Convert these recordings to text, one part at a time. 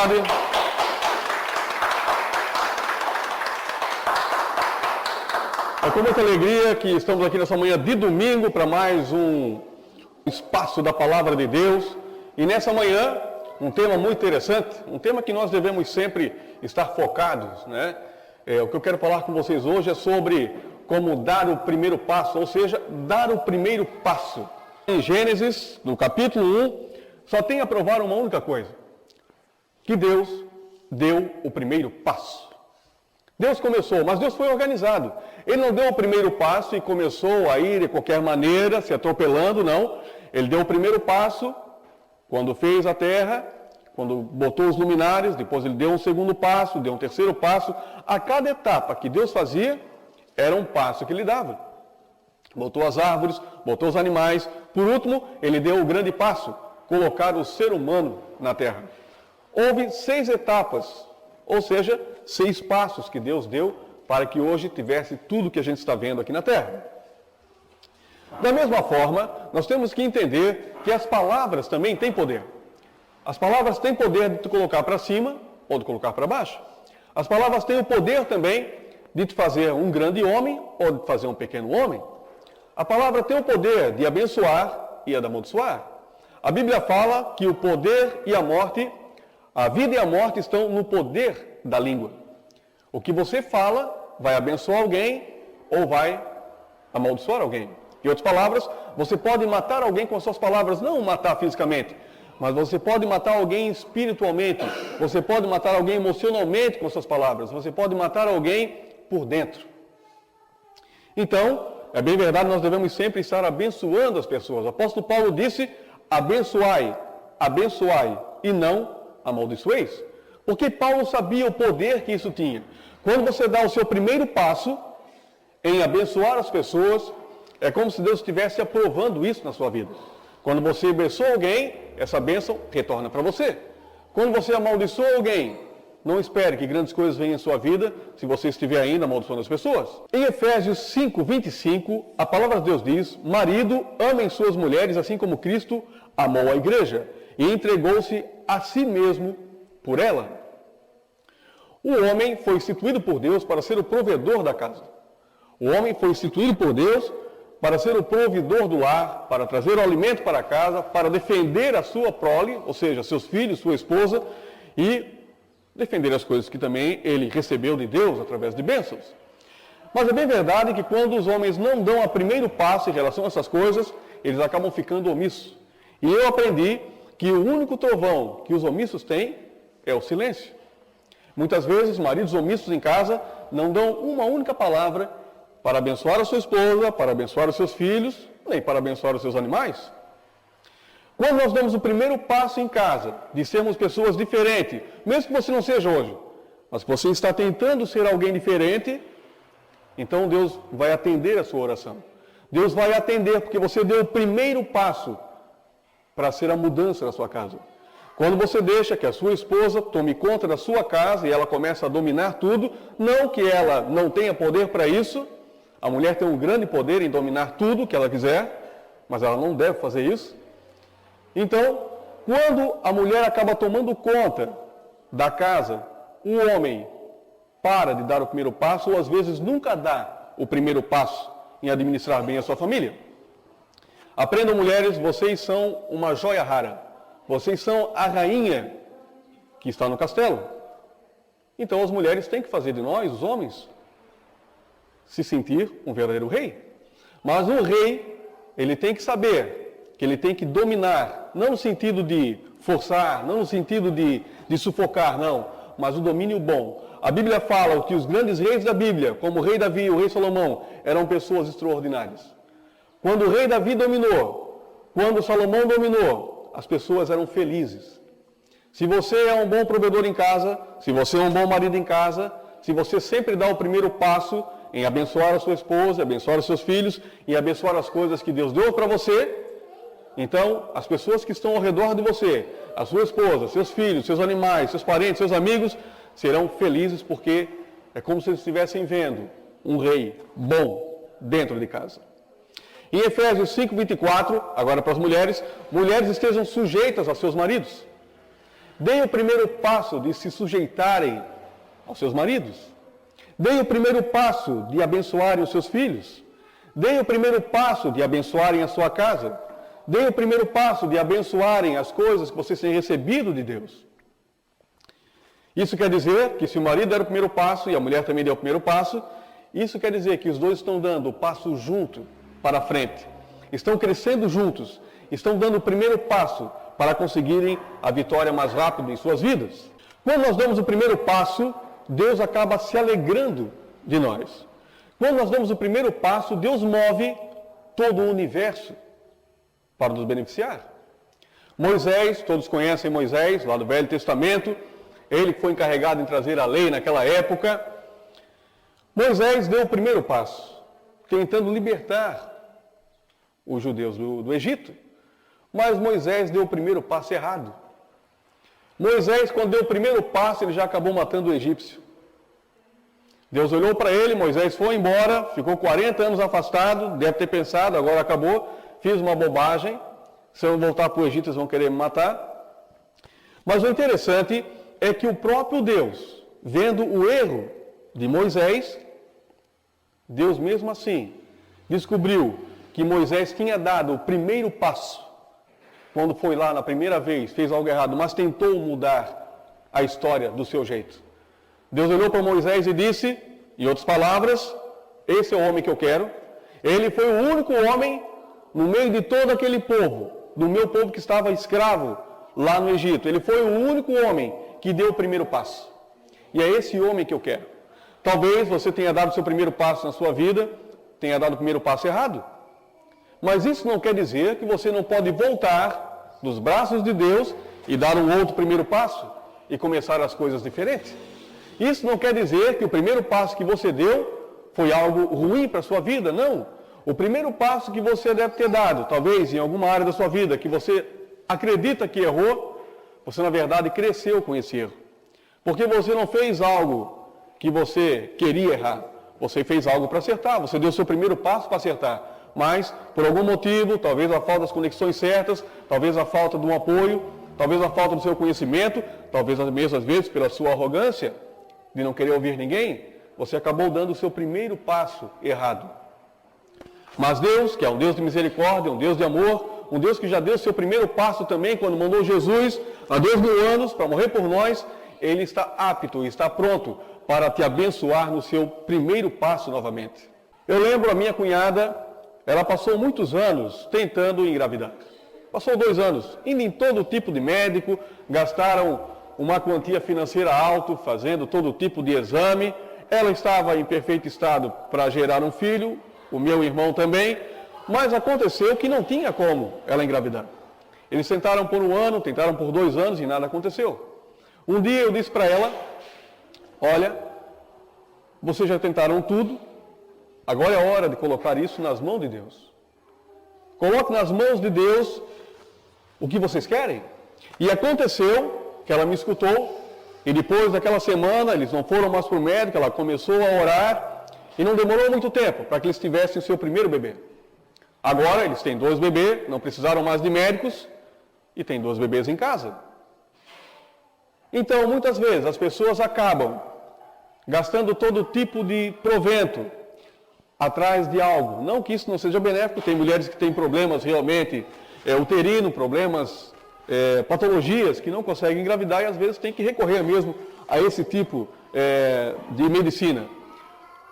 tarde. É com muita alegria que estamos aqui nessa manhã de domingo para mais um espaço da Palavra de Deus. E nessa manhã, um tema muito interessante, um tema que nós devemos sempre estar focados, né? O que eu quero falar com vocês hoje é sobre como dar o primeiro passo, ou seja, dar o primeiro passo. Em Gênesis, no capítulo 1, só tem a provar uma única coisa, que Deus deu o primeiro passo. Deus começou, mas Deus foi organizado. Ele não deu o primeiro passo e começou a ir de qualquer maneira, se atropelando, não. Ele deu o primeiro passo quando fez a terra, quando botou os luminares, depois ele deu um segundo passo, deu um terceiro passo. A cada etapa que Deus fazia, era um passo que ele dava. Botou as árvores, botou os animais. Por último, ele deu o grande passo, colocar o ser humano na terra. Houve 6 etapas, ou seja, 6 passos que Deus deu para que hoje tivesse tudo que a gente está vendo aqui na terra. Da mesma forma, nós temos que entender que as palavras também têm poder. As palavras têm poder de te colocar para cima ou de colocar para baixo. As palavras têm o poder também de te fazer um grande homem ou de te fazer um pequeno homem. A palavra tem o poder de abençoar e de amaldiçoar. A Bíblia fala que o poder e a morte, a vida e a morte estão no poder da língua. O que você fala vai abençoar alguém ou vai amaldiçoar alguém. Em outras palavras, você pode matar alguém com as suas palavras, não matar fisicamente, mas você pode matar alguém espiritualmente, você pode matar alguém emocionalmente com as suas palavras, você pode matar alguém por dentro. Então, é bem verdade, nós devemos sempre estar abençoando as pessoas. O apóstolo Paulo disse, abençoai, abençoai e não amaldiçoeis. Porque Paulo sabia o poder que isso tinha. Quando você dá o seu primeiro passo em abençoar as pessoas, é como se Deus estivesse aprovando isso na sua vida. Quando você abençoa alguém, essa bênção retorna para você. Quando você amaldiçoa alguém, não espere que grandes coisas venham em sua vida se você estiver ainda amaldiçoando as pessoas. Em Efésios 5:25, a palavra de Deus diz, marido, amem suas mulheres assim como Cristo amou a igreja e entregou-se a si mesmo por ela. O homem foi instituído por Deus para ser o provedor da casa. O homem foi instituído por Deus para ser o provedor do lar, para trazer o alimento para casa, para defender a sua prole, ou seja, seus filhos, sua esposa, e defender as coisas que também ele recebeu de Deus através de bênçãos. Mas é bem verdade que quando os homens não dão o primeiro passo em relação a essas coisas, eles acabam ficando omissos. E eu aprendi que o único trovão que os omissos têm é o silêncio. Muitas vezes, maridos omissos em casa não dão uma única palavra para abençoar a sua esposa, para abençoar os seus filhos, nem para abençoar os seus animais. Quando nós damos o primeiro passo em casa, de sermos pessoas diferentes, mesmo que você não seja hoje, mas que você está tentando ser alguém diferente, então Deus vai atender a sua oração. Deus vai atender porque você deu o primeiro passo para ser a mudança da sua casa. Quando você deixa que a sua esposa tome conta da sua casa e ela começa a dominar tudo, não que ela não tenha poder para isso, a mulher tem um grande poder em dominar tudo que ela quiser, mas ela não deve fazer isso. Então, quando a mulher acaba tomando conta da casa, o homem para de dar o primeiro passo ou às vezes nunca dá o primeiro passo em administrar bem a sua família. Aprendam, mulheres, vocês são uma joia rara. Vocês são a rainha que está no castelo. Então as mulheres têm que fazer de nós, os homens, se sentir um verdadeiro rei. Mas um rei, ele tem que saber que ele tem que dominar, não no sentido de forçar, não no sentido de sufocar, não, mas o domínio bom. A Bíblia fala que os grandes reis da Bíblia, como o rei Davi e o rei Salomão, eram pessoas extraordinárias. Quando o rei Davi dominou, quando Salomão dominou, as pessoas eram felizes. Se você é um bom provedor em casa, se você é um bom marido em casa, se você sempre dá o primeiro passo em abençoar a sua esposa, abençoar os seus filhos e abençoar as coisas que Deus deu para você, então as pessoas que estão ao redor de você, a sua esposa, seus filhos, seus animais, seus parentes, seus amigos, serão felizes porque é como se eles estivessem vendo um rei bom dentro de casa. Em Efésios 5:24, agora para as mulheres, mulheres estejam sujeitas aos seus maridos. Deem o primeiro passo de se sujeitarem aos seus maridos. Deem o primeiro passo de abençoarem os seus filhos. Deem o primeiro passo de abençoarem a sua casa. Deem o primeiro passo de abençoarem as coisas que vocês têm recebido de Deus. Isso quer dizer que se o marido der o primeiro passo e a mulher também der o primeiro passo, isso quer dizer que os dois estão dando o passo junto para frente. Estão crescendo juntos. Estão dando o primeiro passo para conseguirem a vitória mais rápido em suas vidas. Quando nós damos o primeiro passo, Deus acaba se alegrando de nós. Quando nós damos o primeiro passo, Deus move todo o universo para nos beneficiar. Moisés, todos conhecem Moisés, lá do Velho Testamento, ele que foi encarregado em trazer a lei naquela época. Moisés deu o primeiro passo, tentando libertar os judeus do Egito. Mas Moisés deu o primeiro passo errado. Moisés, quando deu o primeiro passo, ele já acabou matando o egípcio. Deus olhou para ele, Moisés foi embora, ficou 40 anos afastado, deve ter pensado, agora acabou, fiz uma bobagem, se eu voltar para o Egito eles vão querer me matar. Mas o interessante é que o próprio Deus, vendo o erro de Moisés, Deus mesmo assim descobriu que Moisés tinha dado o primeiro passo, quando foi lá na primeira vez, fez algo errado, mas tentou mudar a história do seu jeito. Deus olhou para Moisés e disse, em outras palavras, esse é o homem que eu quero. Ele foi o único homem no meio de todo aquele povo, do meu povo que estava escravo lá no Egito. Ele foi o único homem que deu o primeiro passo. E é esse homem que eu quero. Talvez você tenha dado o seu primeiro passo na sua vida, tenha dado o primeiro passo errado. Mas isso não quer dizer que você não pode voltar dos braços de Deus e dar um outro primeiro passo e começar as coisas diferentes. Isso não quer dizer que o primeiro passo que você deu foi algo ruim para a sua vida, não. O primeiro passo que você deve ter dado, talvez em alguma área da sua vida, que você acredita que errou, você na verdade cresceu com esse erro. Porque você não fez algo que você queria errar, você fez algo para acertar, você deu o seu primeiro passo para acertar. Mas, por algum motivo, talvez a falta das conexões certas, talvez a falta de um apoio, talvez a falta do seu conhecimento, talvez mesmo às vezes pela sua arrogância, de não querer ouvir ninguém, você acabou dando o seu primeiro passo errado. Mas Deus, que é um Deus de misericórdia, um Deus de amor, um Deus que já deu o seu primeiro passo também, quando mandou Jesus, há 2000 anos, para morrer por nós, Ele está apto, está pronto para te abençoar no seu primeiro passo novamente. Eu lembro a minha cunhada, ela passou muitos anos tentando engravidar. Passou 2 anos, indo em todo tipo de médico, gastaram uma quantia financeira alta, fazendo todo tipo de exame. Ela estava em perfeito estado para gerar um filho, o meu irmão também, mas aconteceu que não tinha como ela engravidar. Eles tentaram por 1 ano, tentaram por 2 anos e nada aconteceu. Um dia eu disse para ela, olha, vocês já tentaram tudo, agora é a hora de colocar isso nas mãos de Deus. Coloque nas mãos de Deus o que vocês querem. E aconteceu que ela me escutou, e depois daquela semana, eles não foram mais para o médico, ela começou a orar, e não demorou muito tempo para que eles tivessem o seu primeiro bebê. Agora eles têm 2 bebês, não precisaram mais de médicos, e têm 2 bebês em casa. Então, muitas vezes, as pessoas acabam gastando todo tipo de provento atrás de algo. Não que isso não seja benéfico, tem mulheres que têm problemas realmente uterino, problemas, patologias que não conseguem engravidar e às vezes tem que recorrer mesmo a esse tipo de medicina.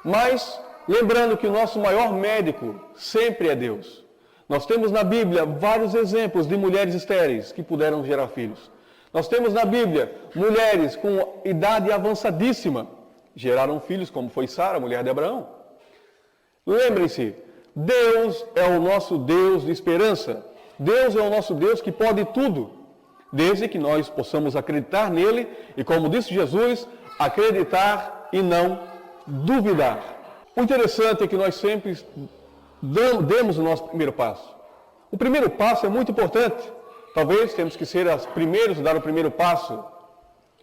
Mas, lembrando que o nosso maior médico sempre é Deus. Nós temos na Bíblia vários exemplos de mulheres estéreis que puderam gerar filhos. Nós temos na Bíblia mulheres com idade avançadíssima, geraram filhos, como foi Sara, mulher de Abraão. Lembrem-se, Deus é o nosso Deus de esperança. Deus é o nosso Deus que pode tudo, desde que nós possamos acreditar nele e, como disse Jesus, acreditar e não duvidar. O interessante é que nós sempre demos o nosso primeiro passo. O primeiro passo é muito importante. Talvez temos que ser os primeiros a dar o primeiro passo,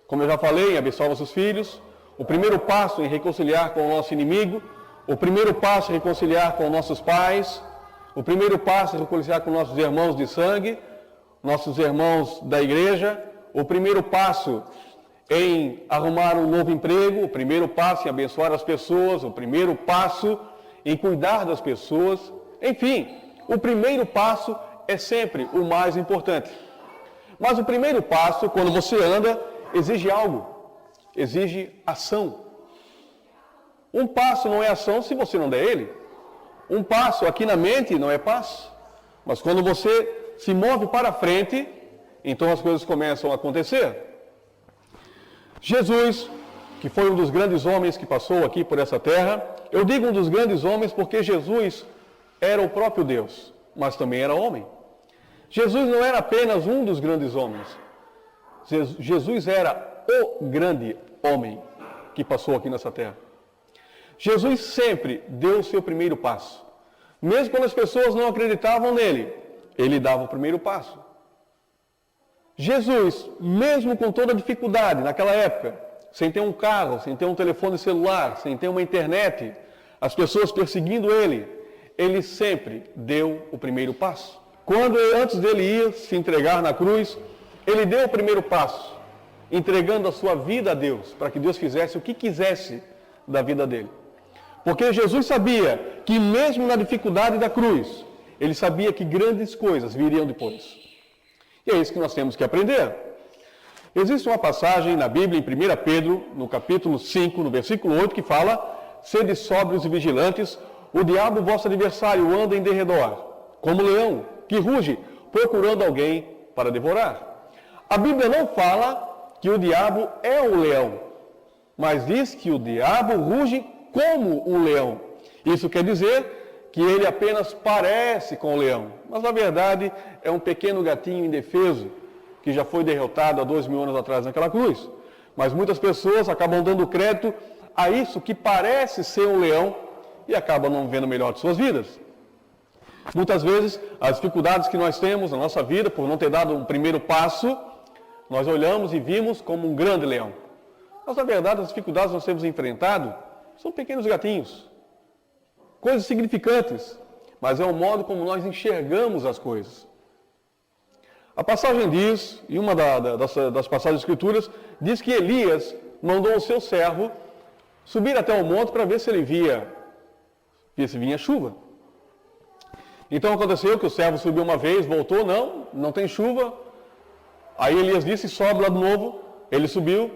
como eu já falei, em abençoar nossos filhos, o primeiro passo em reconciliar com o nosso inimigo, o primeiro passo em reconciliar com nossos pais, o primeiro passo em reconciliar com nossos irmãos de sangue, nossos irmãos da igreja, o primeiro passo em arrumar um novo emprego, o primeiro passo em abençoar as pessoas, o primeiro passo em cuidar das pessoas. Enfim, o primeiro passo é sempre o mais importante. Mas o primeiro passo, quando você anda, exige algo, exige ação. Um passo não é ação se você não der ele. Um passo aqui na mente não é passo. Mas quando você se move para frente, então as coisas começam a acontecer. Jesus, que foi um dos grandes homens que passou aqui por essa terra, eu digo um dos grandes homens porque Jesus era o próprio Deus, mas também era homem. Jesus não era apenas um dos grandes homens. Jesus era o grande homem que passou aqui nessa terra. Jesus sempre deu o seu primeiro passo. Mesmo quando as pessoas não acreditavam nele, ele dava o primeiro passo. Jesus, mesmo com toda a dificuldade naquela época, sem ter um carro, sem ter um telefone celular, sem ter uma internet, as pessoas perseguindo ele sempre deu o primeiro passo. Quando antes dele ir se entregar na cruz, ele deu o primeiro passo, entregando a sua vida a Deus, para que Deus fizesse o que quisesse da vida dele. Porque Jesus sabia que mesmo na dificuldade da cruz, ele sabia que grandes coisas viriam depois. E é isso que nós temos que aprender. Existe uma passagem na Bíblia, em 1 Pedro, no capítulo 5, no versículo 8, que fala: sede sóbrios e vigilantes, o diabo, vosso adversário, anda em derredor, como leão, que ruge, procurando alguém para devorar. A Bíblia não fala que o diabo é um leão, mas diz que o diabo ruge como um leão. Isso quer dizer que ele apenas parece com o leão, mas na verdade é um pequeno gatinho indefeso que já foi derrotado há 2000 anos atrás naquela cruz. Mas muitas pessoas acabam dando crédito a isso que parece ser um leão e acabam não vendo o melhor de suas vidas. Muitas vezes as dificuldades que nós temos na nossa vida por não ter dado um primeiro passo, nós olhamos e vimos como um grande leão. Mas na verdade as dificuldades que nós temos enfrentado são pequenos gatinhos. Coisas significantes, mas é o modo como nós enxergamos as coisas. A passagem diz, e uma das passagens das Escrituras, diz que Elias mandou o seu servo subir até o monte para ver se ele via se vinha chuva. Então aconteceu que o servo subiu uma vez, voltou, não tem chuva. Aí Elias disse, sobe lá de novo. Ele subiu,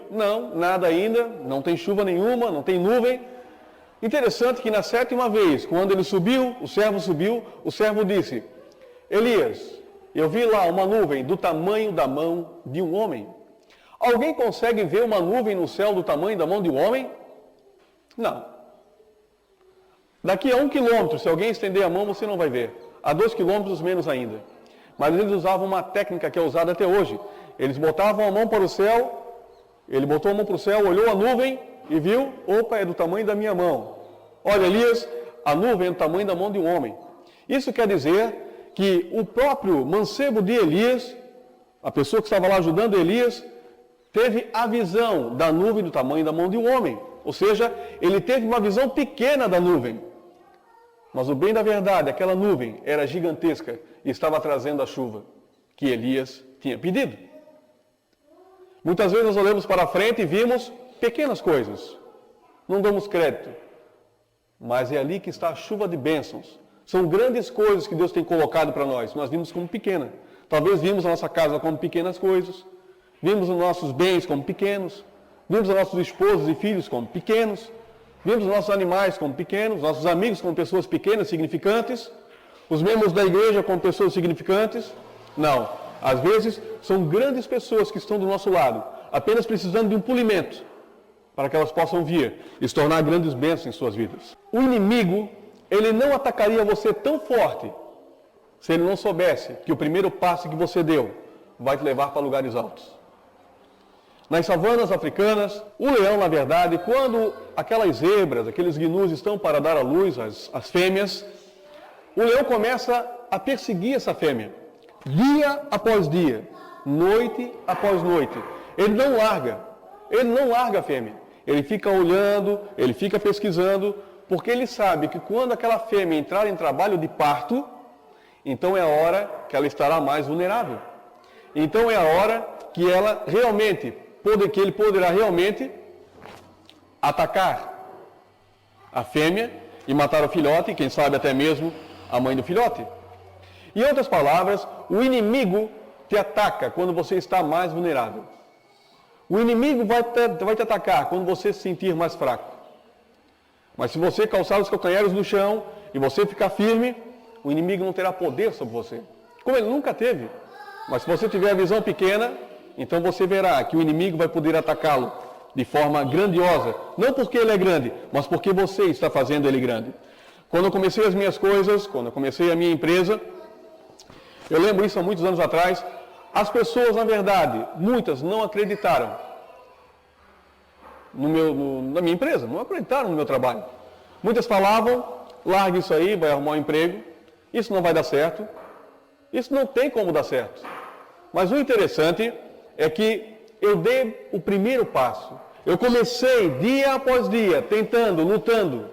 nada ainda, não tem chuva nenhuma, não tem nuvem. Interessante que na 7ª vez, quando ele subiu, o servo disse: Elias, eu vi lá uma nuvem do tamanho da mão de um homem. Alguém consegue ver uma nuvem no céu do tamanho da mão de um homem? Não. Daqui a 1 quilômetro, se alguém estender a mão, você não vai ver. A 2 quilômetros, menos ainda. Mas eles usavam uma técnica que é usada até hoje. Eles botavam a mão para o céu, ele botou a mão para o céu, olhou a nuvem e viu, opa, é do tamanho da minha mão. Olha, Elias, a nuvem é do tamanho da mão de um homem. Isso quer dizer que o próprio mancebo de Elias, a pessoa que estava lá ajudando Elias, teve a visão da nuvem do tamanho da mão de um homem. Ou seja, ele teve uma visão pequena da nuvem. Mas o bem da verdade, aquela nuvem era gigantesca e estava trazendo a chuva que Elias tinha pedido. Muitas vezes nós olhamos para frente e vimos pequenas coisas. Não damos crédito. Mas é ali que está a chuva de bênçãos. São grandes coisas que Deus tem colocado para nós. Nós vimos como pequena. Talvez vimos a nossa casa como pequenas coisas. Vimos os nossos bens como pequenos. Vimos os nossos esposos e filhos como pequenos. Vimos os nossos animais como pequenos. Nossos amigos como pessoas pequenas, significantes. Os membros da igreja como pessoas significantes. Não. Às vezes são grandes pessoas que estão do nosso lado, apenas precisando de um polimento para que elas possam vir e se tornar grandes bênçãos em suas vidas. O inimigo, ele não atacaria você tão forte se ele não soubesse que o primeiro passo que você deu vai te levar para lugares altos. Nas savanas africanas, o leão, na verdade, quando aquelas zebras, aqueles gnus estão para dar à luz, as fêmeas, o leão começa a perseguir essa fêmea, dia após dia, noite após noite. Ele não larga a fêmea. Ele fica olhando, ele fica pesquisando, porque ele sabe que quando aquela fêmea entrar em trabalho de parto, então é a hora que ela estará mais vulnerável. Então é a hora que ele poderá realmente atacar a fêmea e matar o filhote, quem sabe até mesmo a mãe do filhote. Em outras palavras, o inimigo te ataca quando você está mais vulnerável. O inimigo vai te atacar quando você se sentir mais fraco. Mas se você calçar os calcanhares no chão e você ficar firme, o inimigo não terá poder sobre você, como ele nunca teve. Mas se você tiver a visão pequena, então você verá que o inimigo vai poder atacá-lo de forma grandiosa. Não porque ele é grande, mas porque você está fazendo ele grande. Quando eu comecei as minhas coisas, quando eu comecei a minha empresa, eu lembro isso há muitos anos atrás, as pessoas, na verdade, muitas não acreditaram na minha empresa, não acreditaram no meu trabalho. Muitas falavam, largue isso aí, vai arrumar um emprego, isso não vai dar certo, isso não tem como dar certo. Mas o interessante é que eu dei o primeiro passo. Eu comecei dia após dia, tentando, lutando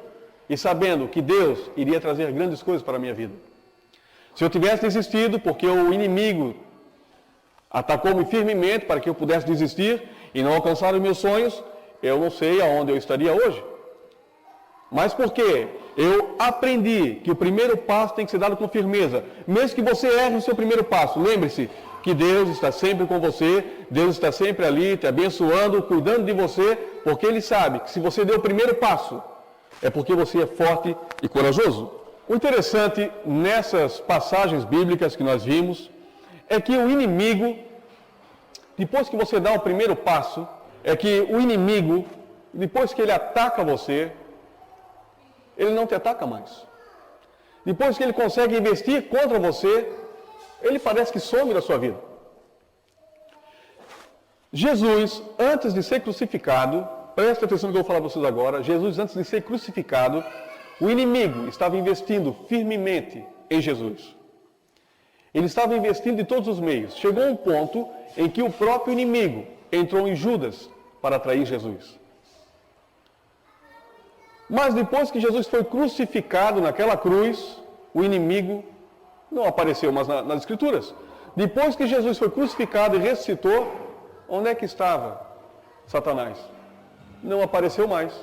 e sabendo que Deus iria trazer grandes coisas para a minha vida. Se eu tivesse desistido, porque o inimigo atacou-me firmemente para que eu pudesse desistir e não alcançar os meus sonhos, eu não sei aonde eu estaria hoje. Mas por quê? Eu aprendi que o primeiro passo tem que ser dado com firmeza. Mesmo que você erre o seu primeiro passo, lembre-se que Deus está sempre com você, Deus está sempre ali, te abençoando, cuidando de você, porque Ele sabe que se você deu o primeiro passo, é porque você é forte e corajoso. O interessante nessas passagens bíblicas que nós vimos, é que o inimigo, depois que você dá o primeiro passo, é que o inimigo, depois que ele ataca você, ele não te ataca mais. Depois que ele consegue investir contra você, ele parece que some da sua vida. Jesus, antes de ser crucificado, preste atenção no que eu vou falar para vocês agora, Jesus, antes de ser crucificado, o inimigo estava investindo firmemente em Jesus. Ele estava investindo em todos os meios. Chegou um ponto em que o próprio inimigo entrou em Judas para atrair Jesus. Mas depois que Jesus foi crucificado naquela cruz, o inimigo não apareceu mais nas Escrituras. Depois que Jesus foi crucificado e ressuscitou, onde é que estava Satanás? Não apareceu mais.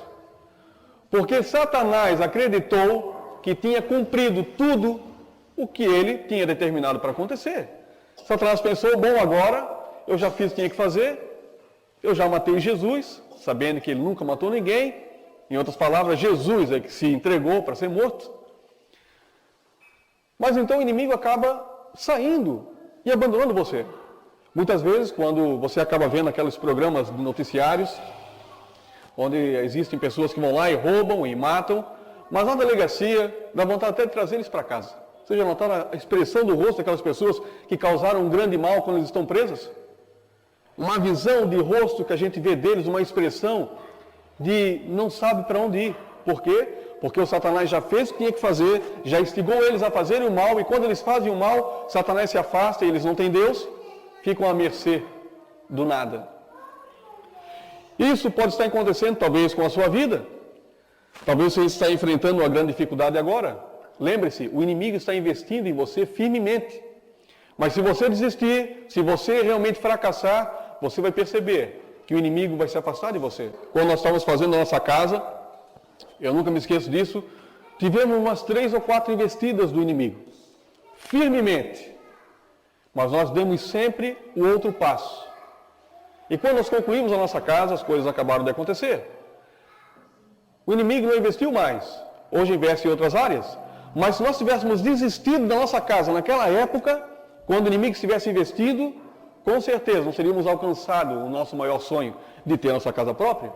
Porque Satanás acreditou que tinha cumprido tudo o que ele tinha determinado para acontecer. Satanás pensou, bom, agora eu já fiz o que tinha que fazer, eu já matei Jesus, sabendo que ele nunca matou ninguém. Em outras palavras, Jesus é que se entregou para ser morto. Mas então o inimigo acaba saindo e abandonando você. Muitas vezes, quando você acaba vendo aqueles programas de noticiários, onde existem pessoas que vão lá e roubam e matam, mas na delegacia dá vontade até de trazer eles para casa. Vocês já notaram a expressão do rosto daquelas pessoas que causaram um grande mal quando eles estão presas? Uma visão de rosto que a gente vê deles, uma expressão de não sabe para onde ir. Por quê? Porque o Satanás já fez o que tinha que fazer, já instigou eles a fazerem o mal, e quando eles fazem o mal, Satanás se afasta e eles não têm Deus, ficam à mercê do nada. Isso pode estar acontecendo talvez com a sua vida. Talvez você esteja enfrentando uma grande dificuldade agora. Lembre-se, o inimigo está investindo em você firmemente. Mas se você desistir, se você realmente fracassar, você vai perceber que o inimigo vai se afastar de você. Quando nós estávamos fazendo a nossa casa, eu nunca me esqueço disso, tivemos umas 3 ou 4 investidas do inimigo. Firmemente. Mas nós demos sempre o outro passo. E quando nós concluímos a nossa casa, as coisas acabaram de acontecer. O inimigo não investiu mais. Hoje investe em outras áreas. Mas se nós tivéssemos desistido da nossa casa naquela época, quando o inimigo estivesse investido, com certeza não teríamos alcançado o nosso maior sonho de ter a nossa casa própria.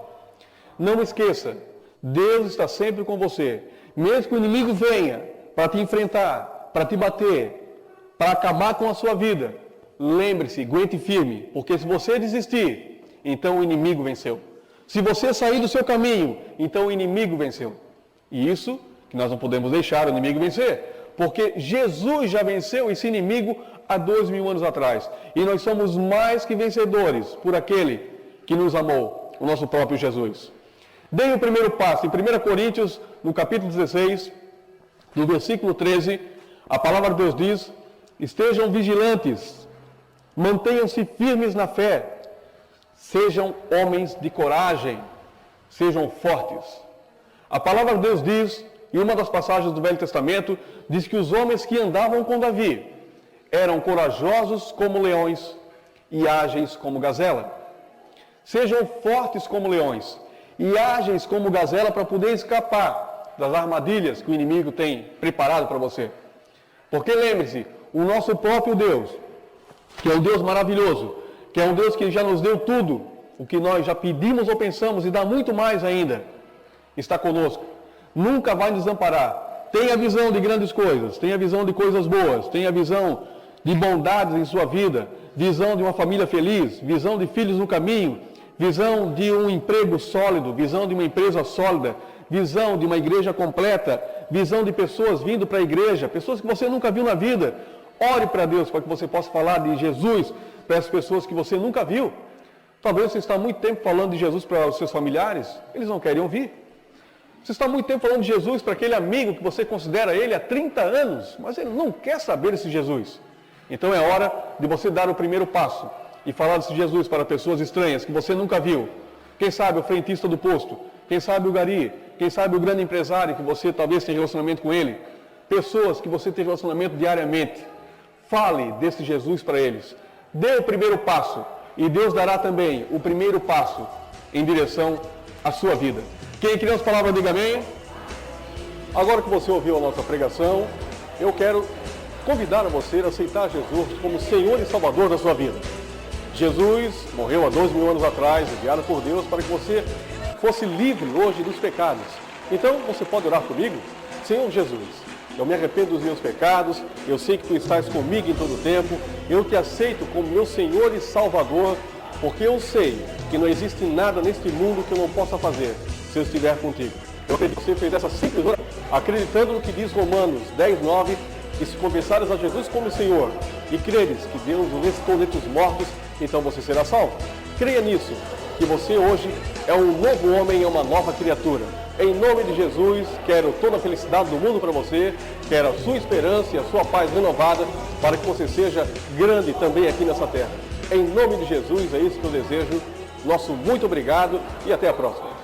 Não esqueça, Deus está sempre com você. Mesmo que o inimigo venha para te enfrentar, para te bater, para acabar com a sua vida, lembre-se, aguente firme, porque se você desistir, então o inimigo venceu. Se você sair do seu caminho, então o inimigo venceu. E isso que nós não podemos deixar o inimigo vencer, porque Jesus já venceu esse inimigo há 2000 anos atrás. E nós somos mais que vencedores por aquele que nos amou, o nosso próprio Jesus. Dei o primeiro passo. Em 1 Coríntios, no capítulo 16, no versículo 13, a palavra de Deus diz: estejam vigilantes, Mantenham-se firmes na fé. Sejam homens de coragem. Sejam fortes. A palavra de Deus diz, em uma das passagens do Velho Testamento, diz que os homens que andavam com Davi eram corajosos como leões e ágeis como gazela. Sejam fortes como leões e ágeis como gazela para poder escapar das armadilhas que o inimigo tem preparado para você. Porque lembre-se, o nosso próprio Deus, que é um Deus maravilhoso, que é um Deus que já nos deu tudo, o que nós já pedimos ou pensamos e dá muito mais ainda, está conosco. Nunca vai nos desamparar. Tenha visão de grandes coisas, tenha visão de coisas boas, tenha visão de bondades em sua vida, visão de uma família feliz, visão de filhos no caminho, visão de um emprego sólido, visão de uma empresa sólida, visão de uma igreja completa, visão de pessoas vindo para a igreja, pessoas que você nunca viu na vida. Ore para Deus para que você possa falar de Jesus para as pessoas que você nunca viu. Talvez você está há muito tempo falando de Jesus para os seus familiares, eles não querem ouvir. Você está há muito tempo falando de Jesus para aquele amigo que você considera ele há 30 anos, mas ele não quer saber desse Jesus. Então é hora de você dar o primeiro passo e falar desse Jesus para pessoas estranhas que você nunca viu. Quem sabe o frentista do posto, quem sabe o gari, quem sabe o grande empresário que você talvez tenha relacionamento com ele. Pessoas que você tem relacionamento diariamente. Fale desse Jesus para eles. Dê o primeiro passo e Deus dará também o primeiro passo em direção à sua vida. Quem crê nas palavras, diga amém. Agora que você ouviu a nossa pregação, eu quero convidar a você a aceitar Jesus como Senhor e Salvador da sua vida. Jesus morreu há 2.000 anos atrás, enviado por Deus para que você fosse livre hoje dos pecados. Então, você pode orar comigo? Senhor Jesus, eu me arrependo dos meus pecados, eu sei que Tu estás comigo em todo o tempo, eu Te aceito como meu Senhor e Salvador, porque eu sei que não existe nada neste mundo que eu não possa fazer se eu estiver contigo. Eu acredito que você fez essa simples oração, acreditando no que diz Romanos 10:9, que se confessares a Jesus como Senhor e creres que Deus o ressuscitou dentre os mortos, então você será salvo. Creia nisso, que você hoje é um novo homem, é uma nova criatura. Em nome de Jesus, quero toda a felicidade do mundo para você, quero a sua esperança e a sua paz renovada, para que você seja grande também aqui nessa terra. Em nome de Jesus, é isso que eu desejo. Nosso muito obrigado e até a próxima.